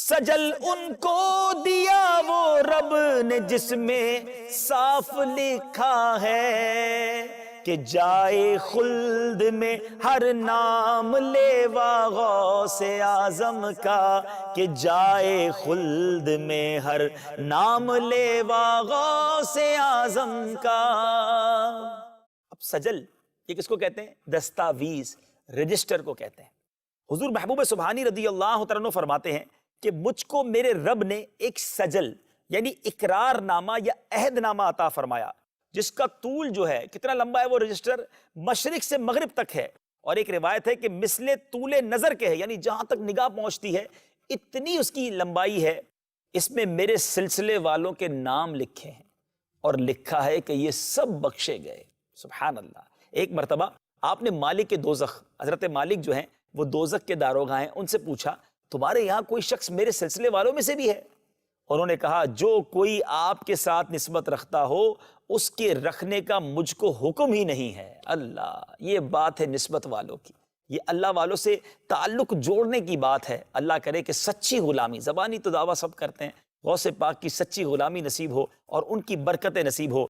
سجل ان کو دیا وہ رب نے جس میں صاف لکھا ہے کہ جائے خلد میں ہر نام لیوا غوث اعظم کا، کہ جائے خلد میں ہر نام لیوا غوث اعظم کا۔ اب سجل یہ کس کو کہتے ہیں؟ دستاویز، رجسٹر کو کہتے ہیں۔ حضور محبوب سبحانی رضی اللہ تعالیٰ عنہ فرماتے ہیں کہ مجھ کو میرے رب نے ایک سجل یعنی اقرار نامہ یا عہد نامہ عطا فرمایا، جس کا طول جو ہے کتنا لمبا ہے، وہ رجسٹر مشرق سے مغرب تک ہے، اور ایک روایت ہے کہ مثل طول نظر کے ہے، یعنی جہاں تک نگاہ پہنچتی ہے اتنی اس کی لمبائی ہے۔ اس میں میرے سلسلے والوں کے نام لکھے ہیں اور لکھا ہے کہ یہ سب بخشے گئے۔ سبحان اللہ۔ ایک مرتبہ آپ نے مالک دوزخ، حضرت مالک جو ہیں وہ دوزخ کے داروغہ ہیں، ان سے پوچھا تمہارے یہاں کوئی شخص میرے سلسلے والوں میں سے بھی ہے؟ انہوں نے کہا جو کوئی آپ کے ساتھ نسبت رکھتا ہو اس کے رکھنے کا مجھ کو حکم ہی نہیں ہے۔ اللہ، یہ بات ہے نسبت والوں کی، یہ اللہ والوں سے تعلق جوڑنے کی بات ہے۔ اللہ کرے کہ سچی غلامی، زبانی تو دعویٰ سب کرتے ہیں، غوث پاک کی سچی غلامی نصیب ہو اور ان کی برکتیں نصیب ہو۔